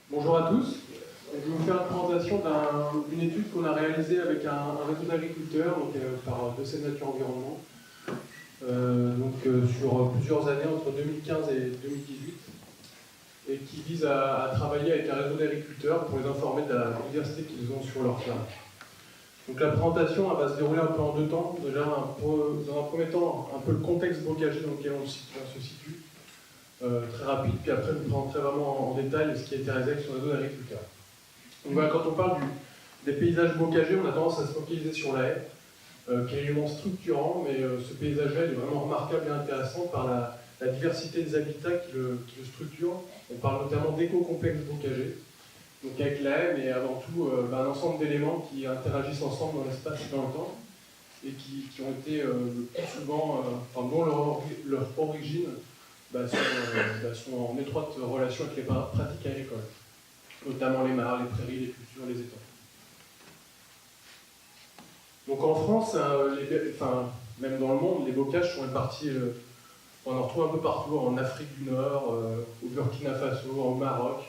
Bonjour à tous. Je vais vous faire une présentation d'une étude qu'on a réalisée avec un réseau d'agriculteurs par Decès Nature Environnement sur plusieurs années, entre 2015 et 2018, et qui vise à travailler avec un réseau d'agriculteurs pour les informer de la diversité qu'ils ont sur leur ferme. Donc la présentation elle va se dérouler un peu en deux temps. Déjà, dans un premier temps, un peu le contexte bocager dans lequel on se situe. Très rapide, puis après je vous présenterai vraiment en détail ce qui a été réalisé avec ce réseau d'agriculteurs. Donc voilà, quand on parle des paysages bocagers, on a tendance à se focaliser sur la haie, qui est un élément structurant, mais ce paysage-là est vraiment remarquable et intéressant par la diversité des habitats qui le structurent. On parle notamment d'éco-complexes bocagers, donc avec la haie, mais avant tout un ensemble d'éléments qui interagissent ensemble dans l'espace et dans le temps, et qui ont été le plus souvent, dont leur origine sont en étroite relation avec les pratiques agricoles, notamment les mares, les prairies, les cultures, les étangs. Donc en France, même dans le monde, les bocages sont répartis, on en retrouve un peu partout, en Afrique du Nord, au Burkina Faso, au Maroc.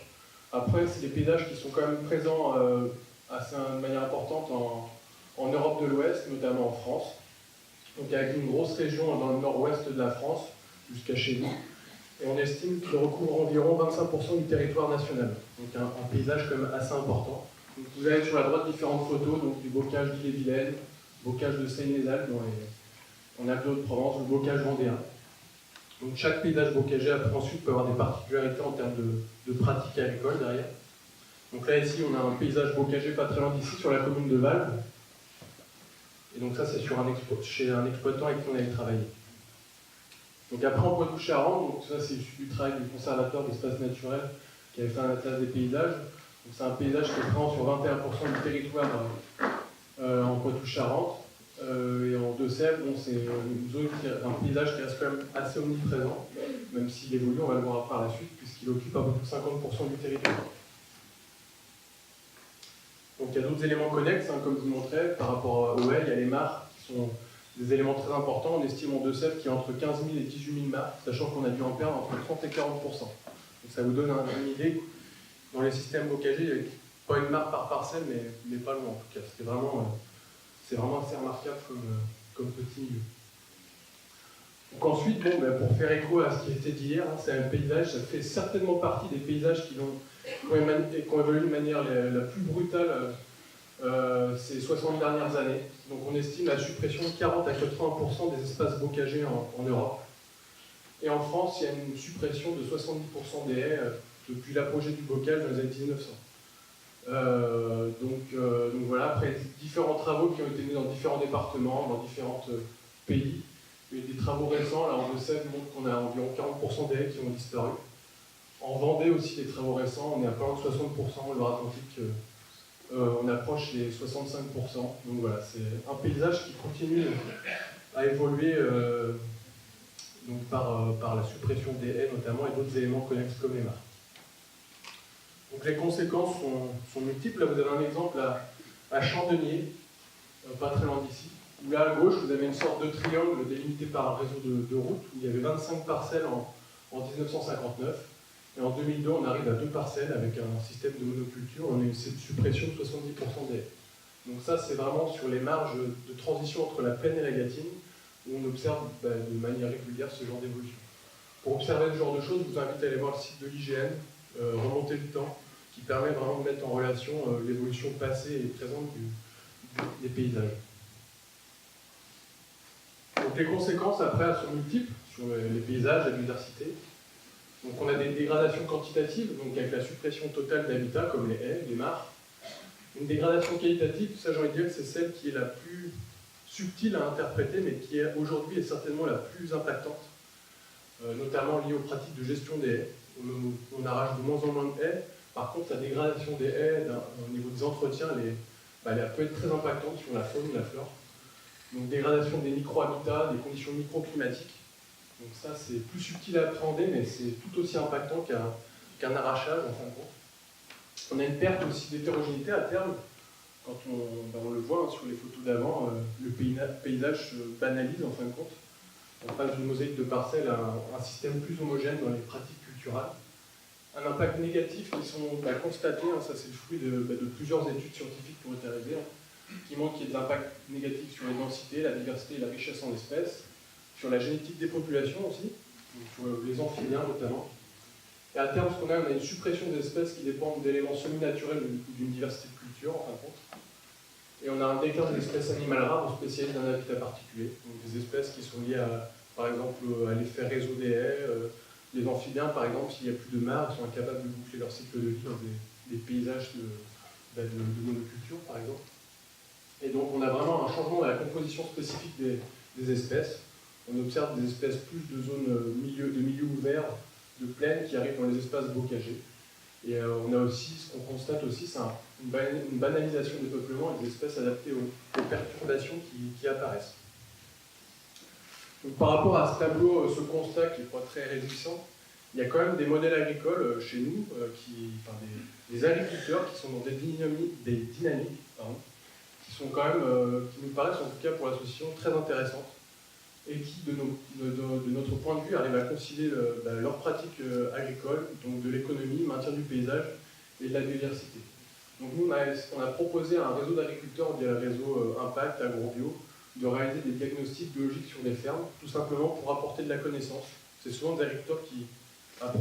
Après, c'est des paysages qui sont quand même présents de manière importante en Europe de l'Ouest, notamment en France. Donc avec une grosse région dans le nord-ouest de la France, jusqu'à chez nous. Et on estime qu'il recouvre environ 25% du territoire national. Donc un paysage quand même assez important. Donc vous avez sur la droite différentes photos, donc du bocage d'Ille-et-Vilaine, bocage de Seine-les-Alpes en Alpes-de-Haute-Provence, le bocage vendéen. Donc chaque paysage bocager après ensuite peut avoir des particularités en termes de pratiques agricoles derrière. Donc là ici on a un paysage bocager pas très loin d'ici sur la commune de Valves. Et donc ça c'est chez un exploitant avec qui on avait travaillé. Donc après en Poitou-Charentes, donc ça c'est issu du travail du conservateur d'espaces naturels qui avait fait un atlas des paysages. Donc c'est un paysage qui est présent sur 21% du territoire en Poitou-Charentes. Et en Deux-Sèvres, c'est une zone un paysage qui reste quand même assez omniprésent, même s'il évolue, on va le voir par la suite, puisqu'il occupe à peu près 50% du territoire. Donc il y a d'autres éléments connexes, comme je vous montrais, par rapport aux haies, il y a les mares qui sont des éléments très importants. On estime en Deux-Sèvres qu'il y a entre 15 000 et 18 000 mares, sachant qu'on a dû en perdre entre 30 et 40%. Donc ça vous donne une idée. Dans les systèmes bocagers, il n'y avait pas une mare par parcelle, mais pas loin en tout cas. C'est vraiment assez remarquable comme petit milieu. Donc ensuite, pour faire écho à ce qui a été dit hier, c'est un paysage, ça fait certainement partie des paysages qui ont évolué de manière la plus brutale ces 60 dernières années. Donc on estime la suppression de 40 à 80% des espaces bocagers en Europe. Et en France, il y a une suppression de 70% des haies depuis l'apogée du bocage dans les années 1900. Donc voilà, après différents travaux qui ont été menés dans différents départements, dans différents pays, et des travaux récents, là en Deux-Sèvres, montrent qu'on a environ 40% des haies qui ont disparu. En Vendée aussi, des travaux récents, on est à pas loin de 60%, en Loire-Atlantique, on approche les 65%. Donc voilà, c'est un paysage qui continue à évoluer par la suppression des haies notamment et d'autres éléments connexes comme les mares. Donc les conséquences sont multiples. Là, vous avez un exemple à Chandenier, pas très loin d'ici, où là, à gauche, vous avez une sorte de triangle délimité par un réseau de routes, où il y avait 25 parcelles en 1959. Et en 2002, on arrive à 2 parcelles avec un système de monoculture. On a eu cette suppression de 70% des haies. Donc ça, c'est vraiment sur les marges de transition entre la plaine et la gâtine, où on observe de manière régulière ce genre d'évolution. Pour observer ce genre de choses, je vous invite à aller voir le site de l'IGN, remonter le temps, qui permet vraiment de mettre en relation l'évolution passée et présente des paysages. Donc les conséquences après elles sont multiples sur les paysages, la biodiversité. Donc on a des dégradations quantitatives, donc avec la suppression totale d'habitats comme les haies, les mares. Une dégradation qualitative, ça j'ai envie de dire que c'est celle qui est la plus subtile à interpréter, mais qui aujourd'hui est certainement la plus impactante, notamment liée aux pratiques de gestion des haies. On arrache de moins en moins de haies. Par contre, la dégradation des haies au niveau des entretiens, elle peut être très impactante sur la faune, la flore. Donc dégradation des micro-habitats, des conditions microclimatiques. Donc ça, c'est plus subtil à appréhender, mais c'est tout aussi impactant qu'un arrachage, en fin de compte. On a une perte aussi d'hétérogénéité à terme. Quand on le voit sur les photos d'avant, le paysage se banalise, en fin de compte. On passe d'une mosaïque de parcelles à un système plus homogène dans les pratiques culturelles, un impact négatif qui sont constatés, hein, ça c'est le fruit de plusieurs études scientifiques qui ont été réalisées, qui montrent qu'il y a des impacts négatifs sur les densités, la diversité et la richesse en espèces, sur la génétique des populations aussi, donc sur les amphibiens notamment. Et à terme, ce qu'on a, on a une suppression des espèces qui dépendent d'éléments semi-naturels ou d'une diversité de culture, en fin de compte. Et on a un déclin des espèces animales rares ou spécialisées d'un habitat particulier, donc des espèces qui sont liées à, par exemple, à l'effet réseau des haies. Les amphibiens, par exemple, s'il n'y a plus de mares, ils sont incapables de boucler leur cycle de vie dans des paysages de monoculture, par exemple. Et donc on a vraiment un changement de la composition spécifique des espèces. On observe des espèces plus de zones de milieux ouverts, de plaines qui arrivent dans les espaces bocagés. Et on a aussi, ce qu'on constate aussi, c'est une banalisation des peuplements et des espèces adaptées aux perturbations qui apparaissent. Donc, par rapport à ce tableau, ce constat qui n'est pas très réjouissant, il y a quand même des modèles agricoles chez nous, des agriculteurs qui sont dans des dynamiques qui sont quand même, qui nous paraissent en tout cas pour l'association très intéressantes et qui, de notre point de vue, arrivent à concilier leurs pratiques agricoles, donc de l'économie, maintien du paysage et de la biodiversité. Donc nous, on a proposé à un réseau d'agriculteurs via le réseau Impact AgroBio de réaliser des diagnostics biologiques sur des fermes, tout simplement pour apporter de la connaissance. C'est souvent des agriculteurs qui, à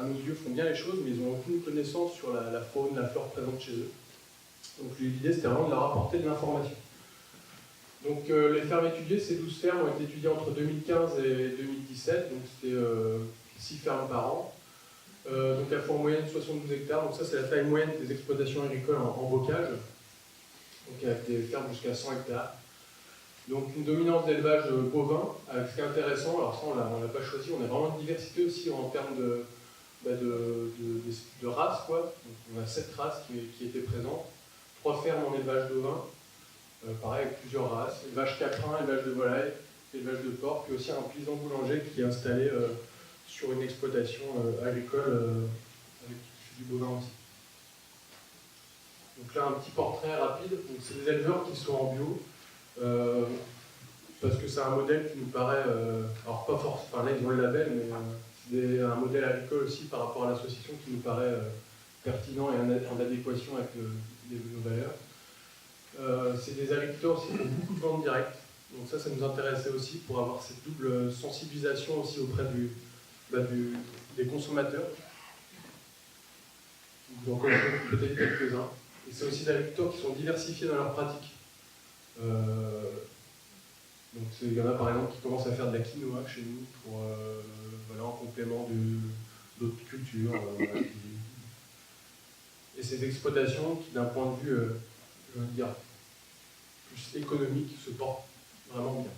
nos yeux, font bien les choses, mais ils n'ont aucune connaissance sur la faune, la flore présente chez eux. Donc l'idée, c'était vraiment de leur apporter de l'information. Donc les fermes étudiées, ces 12 fermes ont été étudiées entre 2015 et 2017, donc c'était 6 fermes par an. Donc elles font en moyenne 72 hectares, donc ça c'est la taille moyenne des exploitations agricoles en bocage, donc avec des fermes jusqu'à 100 hectares. Donc une dominance d'élevage bovin, avec ce qui est intéressant, alors ça on l'a pas choisi, on a vraiment une diversité aussi en termes de races, quoi. Donc, on a 7 races qui étaient présentes, 3 fermes en élevage bovin, pareil avec plusieurs races, élevage caprin, élevage de volaille, élevage de porc, puis aussi un paysan boulanger qui est installé sur une exploitation agricole avec du bovin aussi. Donc là un petit portrait rapide, donc c'est des éleveurs qui sont en bio, parce que c'est un modèle qui nous paraît, alors pas forcément, enfin là ils ont le label, mais c'est un modèle agricole aussi par rapport à l'association qui nous paraît pertinent et en adéquation avec nos valeurs. C'est des agriculteurs aussi qui ont beaucoup de ventes directes, donc ça nous intéressait aussi pour avoir cette double sensibilisation aussi auprès des consommateurs. Donc on a peut-être quelques-uns. Et c'est aussi des agriculteurs qui sont diversifiés dans leurs pratiques. Donc il y en a par exemple qui commencent à faire de la quinoa chez nous pour en complément d'autres cultures. Et ces exploitations qui d'un point de vue je veux dire plus économique se portent vraiment bien.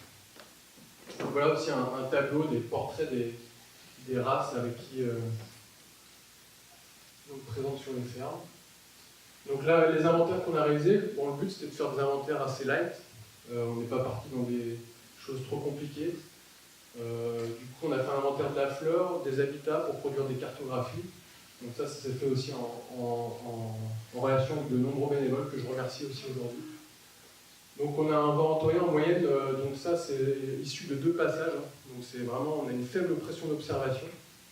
Donc voilà aussi un tableau des portraits des races avec qui on présente sur les fermes. Donc là, les inventaires qu'on a réalisés, bon, le but c'était de faire des inventaires assez light. On n'est pas parti dans des choses trop compliquées. Du coup, on a fait un inventaire de la flore, des habitats pour produire des cartographies. Donc ça s'est fait aussi en relation avec de nombreux bénévoles que je remercie aussi aujourd'hui. Donc on a inventorié en moyenne, donc ça c'est issu de 2 passages. Donc c'est vraiment, on a une faible pression d'observation.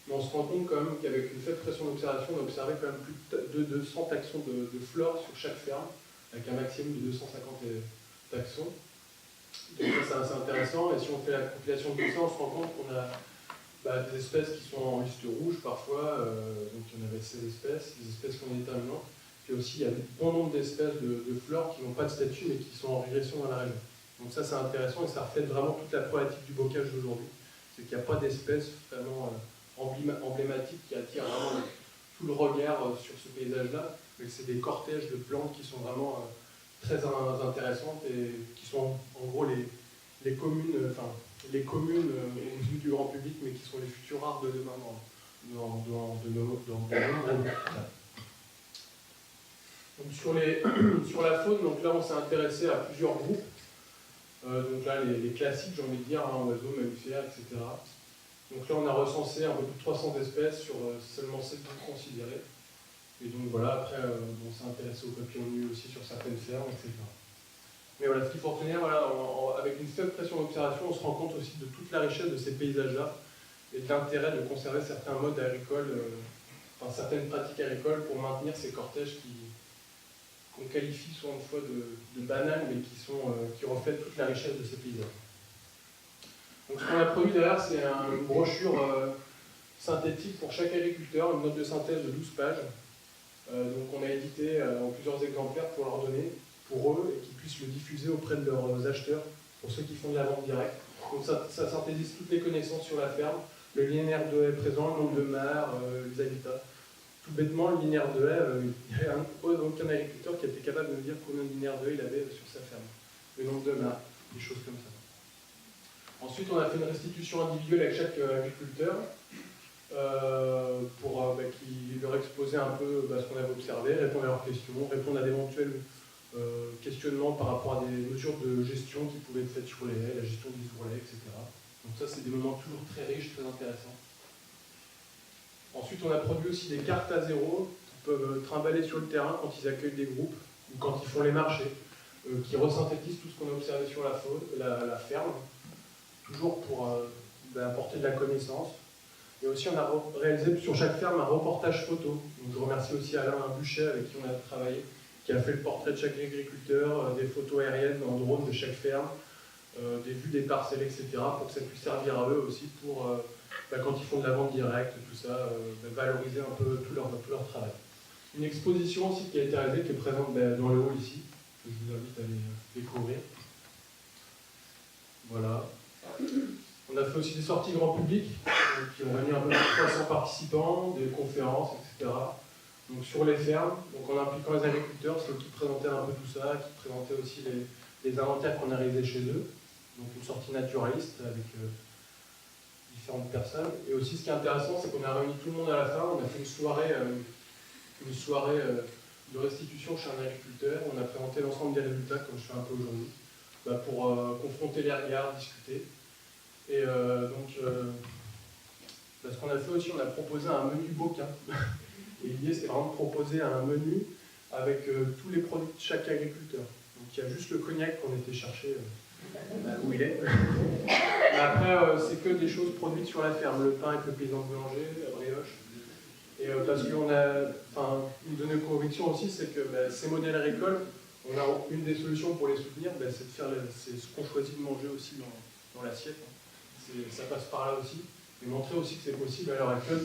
Mais on se rend compte quand même qu'avec une faible pression d'observation, on a observé quand même plus de 200 taxons de flore sur chaque ferme, avec un maximum de 250 taxons. Donc ça, c'est assez intéressant. Et si on fait la compilation de tout ça, on se rend compte qu'on a des espèces qui sont en liste rouge parfois, donc il y en avait 16 espèces, des espèces qu'on est déterminantes. Puis aussi, il y a un bon nombre d'espèces de flore qui n'ont pas de statut, mais qui sont en régression dans la région. Donc ça, c'est intéressant et ça reflète vraiment toute la problématique du bocage d'aujourd'hui. C'est qu'il n'y a pas d'espèces vraiment emblématiques qui attirent vraiment tout le regard sur ce paysage-là, mais que c'est des cortèges de plantes qui sont vraiment très intéressantes et qui sont en gros les communes, aux yeux du grand public, mais qui sont les futurs rares de demain dans nos mondes. Donc sur la faune, donc là on s'est intéressé à plusieurs groupes. Donc là les classiques, j'ai envie de dire, oiseaux, mammifères, etc. Donc là on a recensé un peu plus de 300 espèces sur seulement 7 groupes considérés. Et donc voilà, après on s'est intéressé aux papillons nus aussi sur certaines fermes, etc. Mais voilà, ce qu'il faut retenir, voilà, avec une faible pression d'observation, on se rend compte aussi de toute la richesse de ces paysages-là et de l'intérêt de conserver certains modes agricoles certaines pratiques agricoles pour maintenir ces cortèges qu'on qualifie souvent de fois de banals, mais qui reflètent toute la richesse de ces paysages. Donc ce qu'on a produit derrière, c'est une brochure synthétique pour chaque agriculteur, une note de synthèse de 12 pages. Donc on a édité en plusieurs exemplaires pour leur donner, pour eux, et qu'ils puissent le diffuser auprès de leurs acheteurs, pour ceux qui font de la vente directe. Donc ça synthétise toutes les connaissances sur la ferme, le linéaire de haies présent, le nombre de mares, les habitats. Tout bêtement, le linéaire de haies, il n'y a aucun agriculteur qui a été capable de me dire combien de linéaires de haies il avait sur sa ferme. Le nombre de mares, des choses comme ça. Ensuite, on a fait une restitution individuelle avec chaque agriculteur pour qui leur exposer un peu ce qu'on avait observé, répondre à leurs questions, répondre à d'éventuels questionnements par rapport à des mesures de gestion qui pouvaient être faites sur les haies, la gestion des ourlets, etc. Donc ça, c'est des moments toujours très riches, très intéressants. Ensuite, on a produit aussi des cartes à zéro qui peuvent trimballer sur le terrain quand ils accueillent des groupes ou quand ils font les marchés, qui resynthétisent tout ce qu'on a observé sur la ferme, toujours pour apporter de la connaissance. Et aussi, on a réalisé sur chaque ferme un reportage photo. Donc, je remercie aussi Alain Buchet, avec qui on a travaillé, qui a fait le portrait de chaque agriculteur, des photos aériennes en drone de chaque ferme, des vues des parcelles, etc., pour que ça puisse servir à eux aussi pour, quand ils font de la vente directe, tout ça, valoriser un peu tout leur travail. Une exposition aussi qui a été réalisée, qui est présente dans le hall ici, que je vous invite à aller découvrir. Voilà. On a fait aussi des sorties grand public, qui ont réuni un peu plus de 300 participants, des conférences, etc. Donc sur les fermes, donc en impliquant les agriculteurs, c'est eux qui présentaient un peu tout ça, qui présentaient aussi les inventaires qu'on a réalisés chez eux. Donc une sortie naturaliste avec différentes personnes. Et aussi ce qui est intéressant, c'est qu'on a réuni tout le monde à la fin, on a fait une soirée de restitution chez un agriculteur, on a présenté l'ensemble des résultats, comme je fais un peu aujourd'hui, pour confronter les regards, discuter. Et ce qu'on a fait aussi, on a proposé un menu Boquin. Et l'idée, c'est vraiment de proposer un menu avec tous les produits de chaque agriculteur. Donc il y a juste le cognac qu'on était chercher où il est. Mais après, c'est que des choses produites sur la ferme. Le pain avec le paysan boulanger, la brioche. Et parce qu'on a, une de nos convictions aussi, c'est que ces modèles agricoles, on a une des solutions pour les soutenir, c'est ce qu'on choisit de manger aussi dans l'assiette. Ça passe par là aussi. Et montrer aussi que c'est possible à l'heure actuelle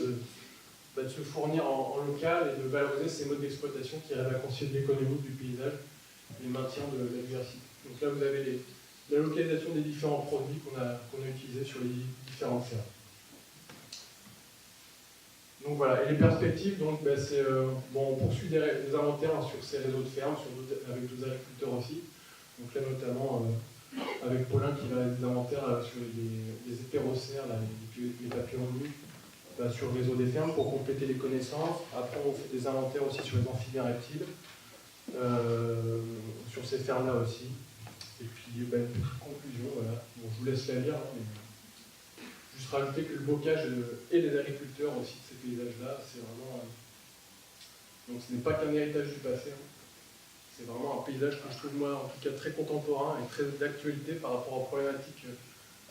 de se fournir en local et de valoriser ces modes d'exploitation qui arrivent à concilier l'économie du paysage et le maintien de la diversité. Donc là, vous avez la localisation des différents produits qu'on a utilisés sur les différentes fermes. Donc voilà, et les perspectives, c'est on poursuit des inventaires sur ces réseaux de fermes, avec d'autres agriculteurs aussi. Donc là notamment avec Paulin qui va des inventaires sur les hétérocères, les papillons de nuit, sur le réseau des fermes pour compléter les connaissances. Après on fait des inventaires aussi sur les amphibiens reptiles, sur ces fermes-là aussi. Et puis une petite conclusion, voilà. Bon, je vous laisse la lire, mais juste rajouter que le bocage et les agriculteurs aussi de ces paysages-là, c'est vraiment... Donc ce n'est pas qu'un héritage du passé, c'est vraiment un paysage que je trouve moi en tout cas très contemporain et très d'actualité par rapport aux problématiques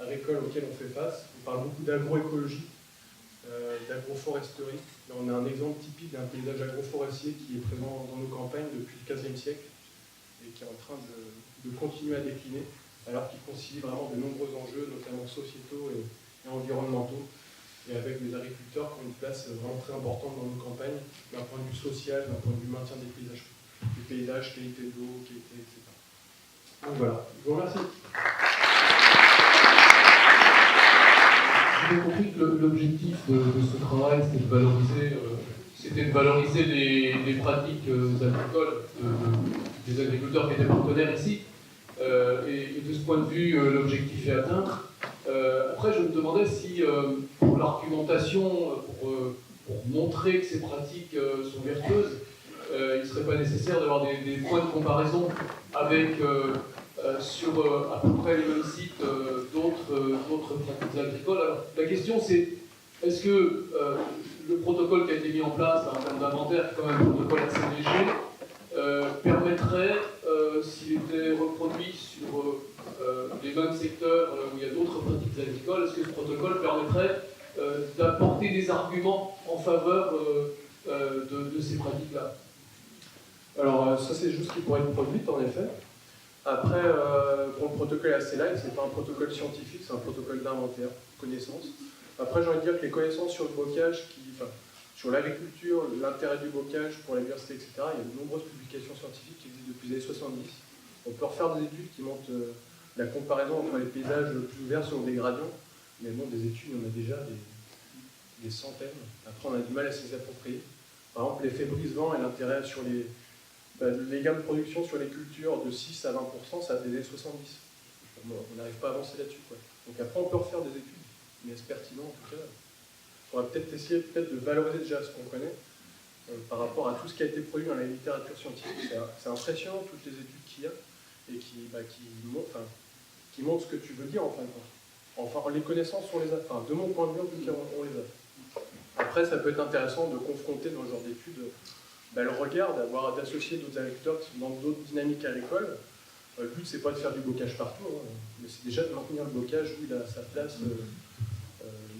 agricoles auxquelles on fait face. On parle beaucoup d'agroécologie, d'agroforesterie. Là on a un exemple typique d'un paysage agroforestier qui est présent dans nos campagnes depuis le XVe siècle et qui est en train de continuer à décliner, alors qu'il concilie vraiment de nombreux enjeux, notamment sociétaux et environnementaux, et avec des agriculteurs qui ont une place vraiment très importante dans nos campagnes, d'un point de vue social, d'un point de vue maintien des paysages, qualité de l'eau, qualité, etc. Donc voilà, je vous remercie. J'ai compris que l'objectif de ce travail, c'était de valoriser les pratiques agricoles des agriculteurs qui étaient partenaires ici. Et de ce point de vue, l'objectif est atteint. Après, je me demandais si, pour l'argumentation, pour montrer que ces pratiques sont vertueuses, il ne serait pas nécessaire d'avoir des points de comparaison avec, sur à peu près les mêmes sites, d'autres pratiques agricoles. Alors, la question c'est, est-ce que le protocole qui a été mis en place en termes d'inventaire, qui est quand même un protocole assez léger, permettrait, s'il était reproduit sur les mêmes secteurs où il y a d'autres pratiques agricoles, est-ce que ce protocole permettrait d'apporter des arguments en faveur de ces pratiques-là? Alors ça c'est juste qui pourrait être produite en effet. Après, pour le protocole ACLINE, c'est pas un protocole scientifique, c'est un protocole d'inventaire, connaissance. Après, j'ai envie de dire que les connaissances sur le bocage, sur l'agriculture, l'intérêt du bocage pour la biodiversité, etc., il y a de nombreuses publications scientifiques qui existent depuis les années 70. On peut refaire des études qui montrent la comparaison entre les paysages plus ouverts selon des gradients, mais bon, des études, on a déjà des centaines. Après, on a du mal à s'y approprier. Par exemple, l'effet brise-vent et l'intérêt sur les gains de production sur les cultures de 6 à 20%, ça a des années 70. On n'arrive pas à avancer là-dessus, quoi. Donc après, on peut refaire des études, mais est-ce pertinent en tout cas? On va peut-être essayer de valoriser déjà ce qu'on connaît par rapport à tout ce qui a été produit dans la littérature scientifique. C'est impressionnant toutes les études qu'il y a et qui montrent ce que tu veux dire en fin de compte. Enfin, les connaissances, on les a. Enfin, de mon point de vue, en tout cas, on les a. Après, ça peut être intéressant de confronter dans ce genre d'études le regard, d'associer d'autres agriculteurs qui sont dans d'autres dynamiques agricoles. Le but, c'est pas de faire du bocage partout, hein, mais c'est déjà de maintenir le bocage où il a sa place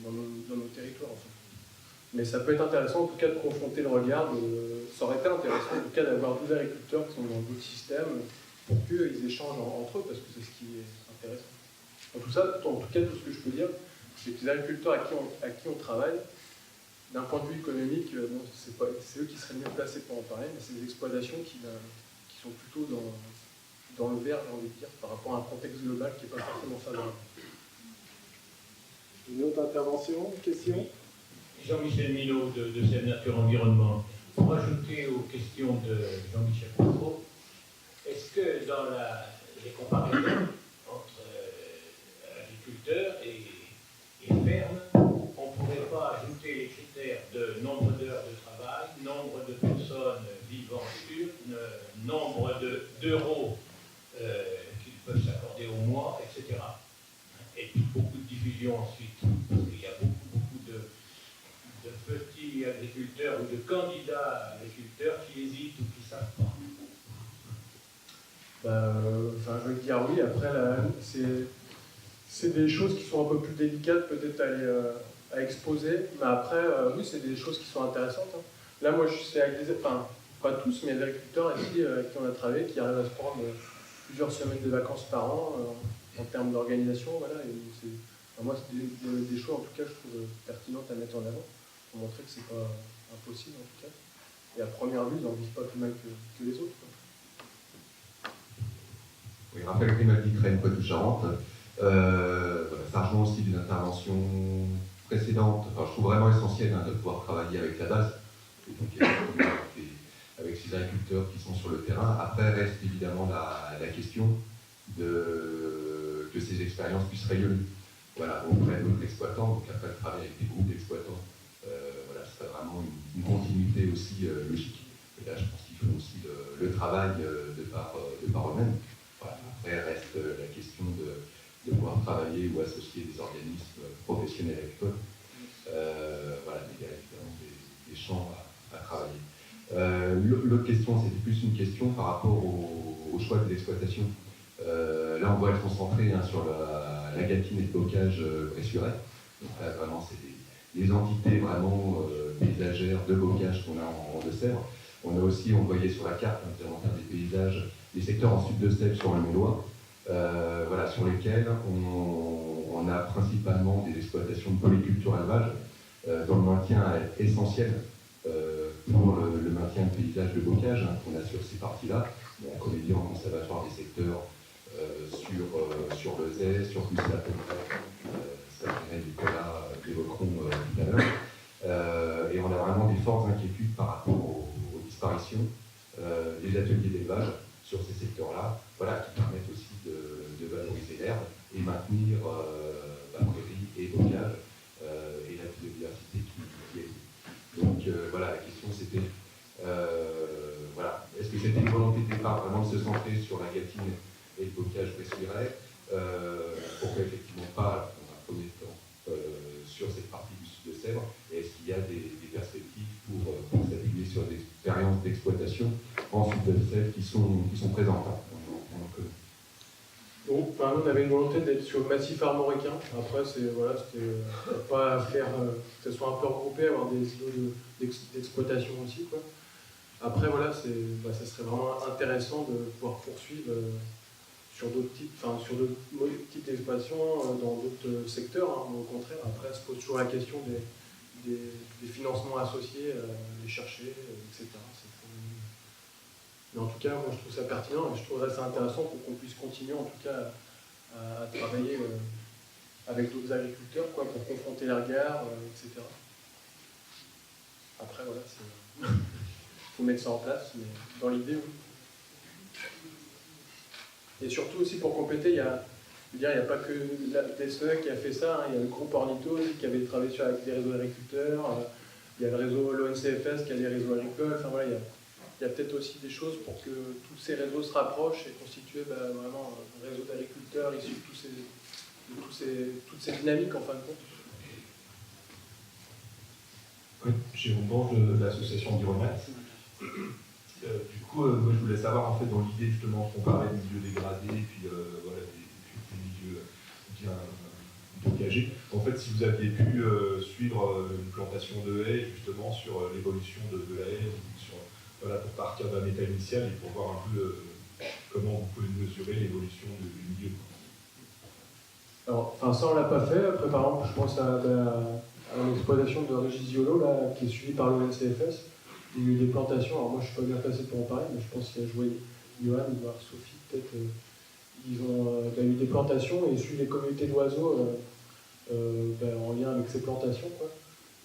dans nos territoires. En fait. Mais ça peut être intéressant, en tout cas, de confronter le regard. Ça aurait été intéressant, en tout cas, d'avoir 12 agriculteurs qui sont dans d'autres systèmes pour qu'ils échangent entre eux, parce que c'est ce qui est intéressant. En tout cas, tout ce que je peux dire, c'est que les agriculteurs à qui on travaille, d'un point de vue économique, c'est eux qui seraient mieux placés pour en parler, mais c'est des exploitations qui sont plutôt dans le vert, j'ai envie de dire, par rapport à un contexte global qui n'est pas forcément favorable. Une autre intervention, une question? Jean-Michel Milot de Sève Nature Environnement. Pour ajouter aux questions de Jean-Michel Poirot, est-ce que dans les comparaisons entre agriculteurs et fermes, on ne pourrait pas ajouter les critères de nombre d'heures de travail, nombre de personnes vivant sur, nombre d'euros qu'ils peuvent s'accorder au mois, etc. Et puis beaucoup de diffusion ensuite, parce qu'il y a beaucoup de petits agriculteurs ou de candidats agriculteurs qui hésitent ou qui ne savent pas. Je veux dire oui, après, c'est des choses qui sont un peu plus délicates peut-être à exposer, mais après, oui, c'est des choses qui sont intéressantes. Hein. Là, moi, c'est avec pas tous, mais des agriculteurs ici qui on a travaillé, qui arrivent à se prendre plusieurs semaines de vacances par an en termes d'organisation. Voilà, moi, c'est des choses, en tout cas, je trouve pertinentes à mettre en avant, pour montrer que c'est pas impossible, en tout cas. Et à première vue, ils n'en vivent pas plus mal que les autres. Quoi. Oui, Raphaël Grimaldi, Crène, Poitou-Charentes. Ça rejoint aussi des interventions précédentes. Enfin, je trouve vraiment essentiel de pouvoir travailler avec la base, et donc avec ces agriculteurs qui sont sur le terrain. Après, reste évidemment la question que ces expériences puissent rayonner auprès d'autres exploitants. Donc après, le travail avec des groupes d'exploitants, ce serait vraiment une continuité aussi logique. Et là, je pense qu'ils font aussi le travail de par eux-mêmes. Voilà. Après, reste la question de pouvoir travailler ou associer des organismes professionnels agricoles. Il y a évidemment des champs à travailler. L'autre question, c'était plus une question par rapport au choix de l'exploitation. Là, on va être concentré sur la gatine et le bocage pressuré. Donc là, vraiment, c'est des entités vraiment paysagères de bocage qu'on a en Deux-Sèvres. On a aussi, on voyait sur la carte, l'inventaire des paysages, des secteurs en sud de Sèvres sur le Mélois, sur lesquels on a principalement des exploitations de polyculture élevage, dont le maintien est essentiel pour le maintien de paysages de bocage qu'on a sur ces parties-là. Comme dit en conservatoire des secteurs sur le Zay, sur Cuslat, Saint-René, Nicolas évoqueront tout à l'heure. Et on a vraiment des fortes inquiétudes par rapport aux disparitions des ateliers d'élevage sur ces secteurs-là, qui permettent aussi de valoriser l'herbe et maintenir prairie et bocage et la biodiversité qui est. Donc la question c'était, est-ce que c'était une volonté de départ vraiment de se centrer sur la gatine et le bocage pressuré, pourquoi effectivement pas dans un premier temps sur cette partie du sud de Sèvres, et est-ce qu'il y a des perspectives pour s'appuyer sur des expériences d'exploitation en sud de Sèvres qui sont présentes Donc, on avait une volonté d'être sur le massif armoricain. Après, c'était pas faire que ce soit un peu regroupé, avoir des îlots d'exploitation aussi, quoi. Après, voilà, ça serait vraiment intéressant de pouvoir poursuivre sur d'autres types, types d'exploitation dans d'autres secteurs, hein. Au contraire, après, se pose toujours la question des financements associés, les chercher, etc. Mais en tout cas, moi, je trouve ça pertinent et je trouverais ça intéressant pour qu'on puisse continuer, en tout cas, à travailler avec d'autres agriculteurs, quoi, pour confronter les regards, etc. Après, voilà, il faut mettre ça en place, mais dans l'idée, oui. Et surtout aussi, pour compléter, il n'y a pas que la DSE qui a fait ça, hein. Il y a le groupe Ornitho qui avait travaillé avec des réseaux d'agriculteurs, il y a le réseau l'ONCFS qui a des réseaux agricoles, enfin voilà, il y a peut-être aussi des choses pour que tous ces réseaux se rapprochent et constituer vraiment un réseau d'agriculteurs issus de toutes ces dynamiques en fin de compte. Oui, Jérôme Bange de l'association Environnement. Du coup, moi, je voulais savoir, en fait, dans l'idée justement qu'on parlait de milieux dégradés, et puis voilà, des milieux bien bocagés, en fait, si vous aviez pu suivre une plantation de haies, justement, sur l'évolution de la haie, voilà, pour partir d'un état initial et pour voir un peu comment vous pouvez mesurer l'évolution du milieu. Alors, ça on l'a pas fait. Après, par exemple, je pense à l'exploitation de Régis Ziolo, là, qui est suivie par l'ONCFS. Il y a eu des plantations. Alors moi, je suis pas bien placé pour en parler, mais je pense qu'il y a joué Johan, voire Sophie, peut-être. Il y a eu des plantations et suivent les communautés d'oiseaux en lien avec ces plantations, quoi.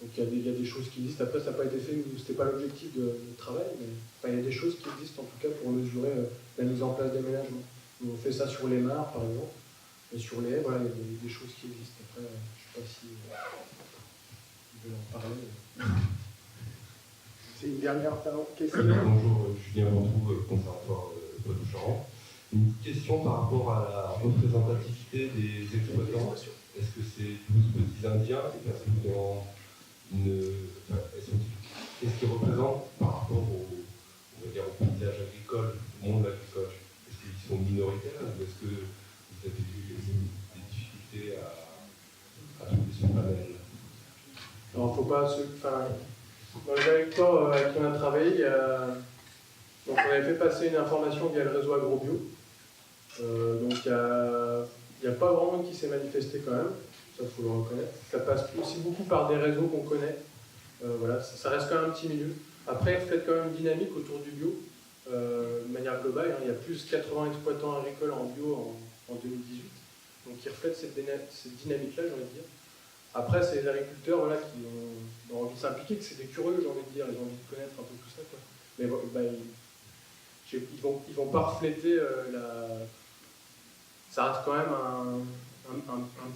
Donc il y a des choses qui existent. Après, ça n'a pas été fait, c'était pas l'objectif de travail, mais il y a des choses qui existent en tout cas pour mesurer la mise en place d'aménagements. On fait ça sur les mares, par exemple. Et sur les haies, voilà, il y a des choses qui existent. Après, je ne sais pas si vous voulez en parler. C'est une dernière question. Bonjour, Julien Ventoux, conservatoire Poitou-Charentes. Une question par rapport à la représentativité des exploitants. Est-ce que c'est 12 petits Indiens? Qu'est-ce qu'ils représentent par rapport au paysage agricole, au monde agricole? Est-ce qu'ils sont minoritaires ou est-ce que vous avez eu des difficultés à trouver ce panel? Alors, faut pas dans les agriculteurs avec qui on a travaillé, donc on avait fait passer une information via le réseau AgroBio. Donc il n'y a pas vraiment qui s'est manifesté quand même, ça faut le reconnaître. Ça passe aussi beaucoup par des réseaux qu'on connaît. Voilà, ça reste quand même un petit milieu. Après, faites quand même une dynamique autour du bio, de manière globale. Hein. Il y a plus de 80 exploitants agricoles en bio en 2018. Donc ils reflètent cette dynamique-là, j'ai envie de dire. Après, c'est les agriculteurs voilà, qui ont envie de s'impliquer, que c'est des curieux, j'ai envie de dire, ils ont envie de connaître un peu tout ça, quoi. Mais ils vont pas refléter ça reste quand même un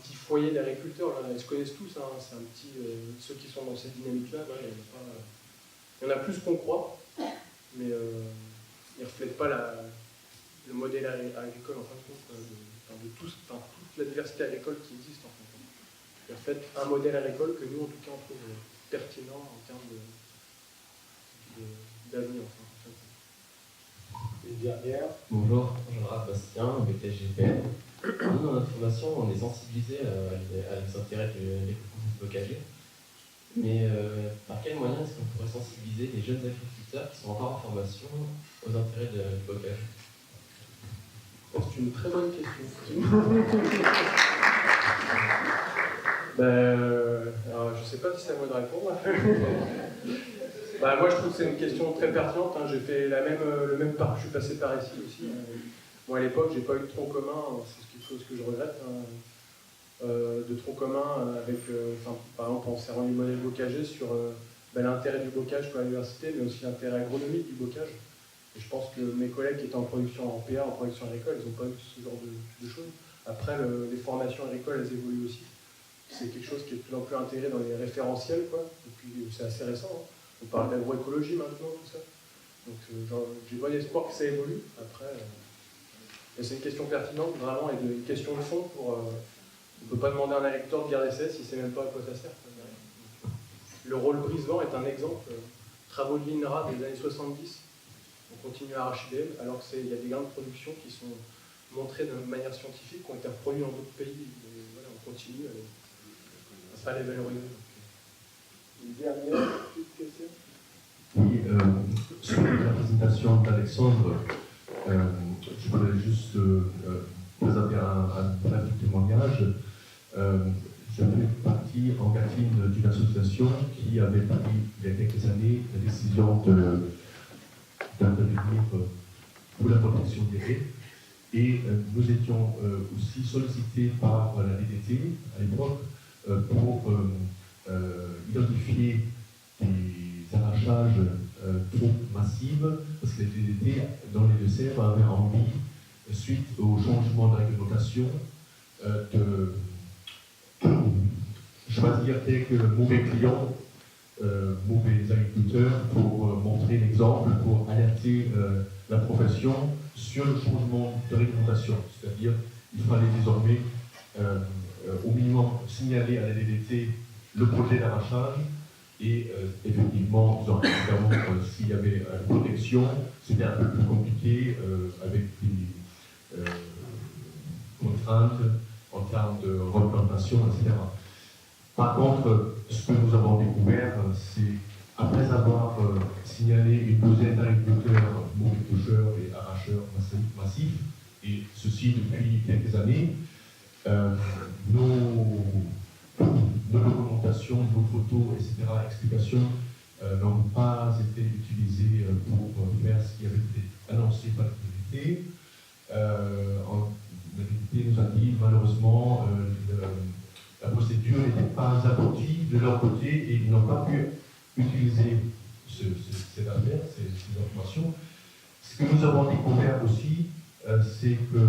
petit foyer d'agriculteurs. Ils se connaissent tous, hein. C'est un petit. Ceux qui sont dans cette dynamique-là, voilà, il y en a plus qu'on croit, mais ils ne reflètent pas le modèle agricole en fin de compte, de toute la diversité agricole qui existe en fin de compte. Ils reflètent un modèle agricole que nous, en tout cas, on trouve pertinent en termes d'avenir. Une dernière. Bonjour, Jean-Raph Bastien, BTGPN. Nous, dans notre formation, on est sensibilisés à les intérêts des bocagers. Mais par quel moyen est-ce qu'on pourrait sensibiliser les jeunes agriculteurs qui sont encore en formation aux intérêts du bocage? C'est une très bonne question. Alors, je ne sais pas si c'est à moi de répondre. Moi, je trouve que c'est une question très pertinente. Hein. J'ai fait le même parcours, je suis passé par ici aussi. Moi, à l'époque, j'ai pas eu de tronc commun, c'est quelque chose que je regrette, hein. De tronc commun avec, par exemple, on s'est rendu modèle bocager sur l'intérêt du bocage pour l'université, mais aussi l'intérêt agronomique du bocage. Et je pense que mes collègues qui étaient en production en PA, en production agricole, ils n'ont pas eu ce genre de choses. Après, les formations agricoles, elles évoluent aussi. C'est quelque chose qui est de plus en plus intégré dans les référentiels, quoi. Et puis, c'est assez récent. Hein. On parle d'agroécologie maintenant, tout ça. Donc, j'ai bon espoir que ça évolue. Après, c'est une question pertinente, vraiment, et une question de fond pour. On ne peut pas demander à un agriculteur de garder d'essai s'il ne sait même pas à quoi ça sert. Le rôle brise-vent est un exemple. Travaux de l'INRA des années 70. On continue à arracher alors qu'il y a des gains de production qui sont montrés de manière scientifique, qui ont été reproduits dans d'autres pays. Et voilà, on continue à ne pas les valoriser. Une dernière petite question. Oui, sur la présentation d'Alexandre, je voulais juste présenter un bref témoignage. Je fais partie en Gâtine d'une association qui avait pris il y a quelques années la décision d'intervenir pour la protection des haies. Et nous étions aussi sollicités par la DDT à l'époque pour identifier des arrachages trop massifs, parce que la DDT dans les Deux-Sèvres avait envie, suite au changement de réglementation, de choisir quelques mauvais clients, mauvais agriculteurs, pour montrer l'exemple, pour alerter la profession sur le changement de réglementation. C'est-à-dire qu'il fallait désormais au minimum signaler à la DDT le projet d'arrachage et effectivement, s'il y avait une protection, c'était un peu plus compliqué avec des contraintes en termes de replantation, etc. Par contre, ce que nous avons découvert, c'est après avoir signalé une douzaine d'agriculteurs mauvais toucheurs et arracheurs massifs, et ceci depuis quelques années, nos documentations, nos photos, etc., explications n'ont pas été utilisées pour faire ce qui avait été annoncé par la communauté. La communauté nous a dit malheureusement la procédure n'était pas aboutie de leur côté et ils n'ont pas pu utiliser cette affaire, ces informations. Ce que nous avons découvert aussi, c'est que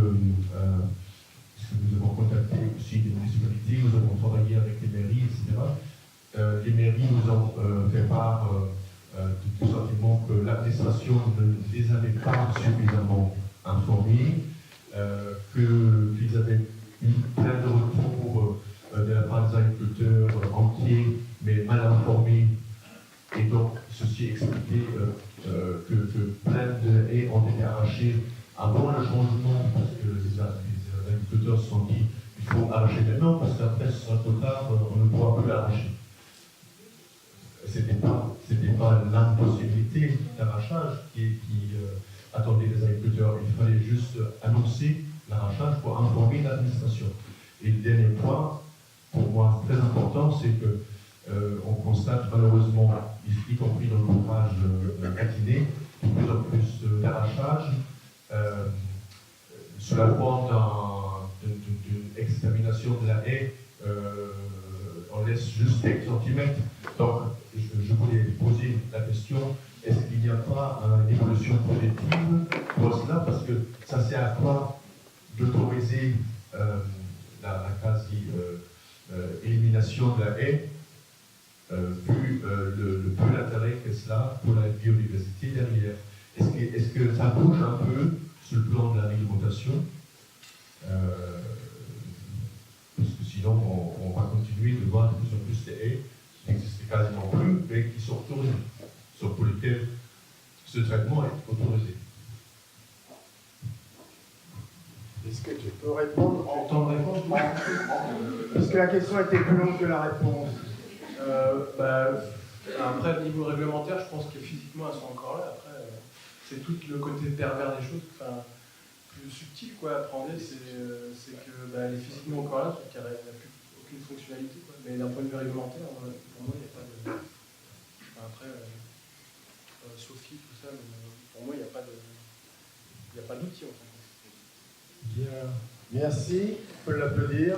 nous avons contacté aussi des municipalités, nous avons travaillé avec les mairies, etc. Les mairies nous ont fait part du sentiment que l'administration ne les avait pas suffisamment informés, qu'ils avaient eu plein de retours de la part des agriculteurs entiers, mais mal informés. Et donc, ceci expliquait que plein de haies ont été arrachées avant le changement, parce que les agriculteurs se sont dit il faut arracher maintenant, parce qu'après ce sera trop tard, on ne pourra plus l'arracher. Ce n'était pas l'impossibilité d'arrachage qui attendait les agriculteurs, il fallait juste annoncer l'arrachage pour informer l'administration. Et le dernier point, pour moi très important, c'est que on constate malheureusement, y compris dans l'ouvrage Gâtinais, de plus en plus d'arrachage sous la forme d'une extermination de la haie. On laisse juste quelques centimètres. Donc, je voulais poser la question, est-ce qu'il n'y a pas une évolution positive pour cela? Parce que ça sert à quoi d'autoriser la quasi-élimination de la haie, vu le peu d'intérêt que cela pour la biodiversité derrière. Est-ce que ça bouge un peu sur le plan de la réglementation? Parce que sinon, on va continuer de voir de plus en plus des haies qui n'existent quasiment plus, mais qui sont autorisées, pour lesquelles ce traitement est autorisé. Est-ce que tu peux répondre En temps de réponse, moi. Est-ce que la question était plus longue que la réponse? Après, au niveau réglementaire, je pense que physiquement, elles sont encore là. Après, c'est tout le côté pervers des choses, enfin, plus subtil quoi, à prendre, c'est que elle est physiquement encore là, sauf qu'elle n'a plus aucune fonctionnalité. Quoi. Mais d'un point de vue réglementaire, pour moi, il n'y a pas de. Enfin, après, Sophie, tout ça, pour moi, il n'y a pas d'outil en fait. Bien. Merci, on peut l'applaudir.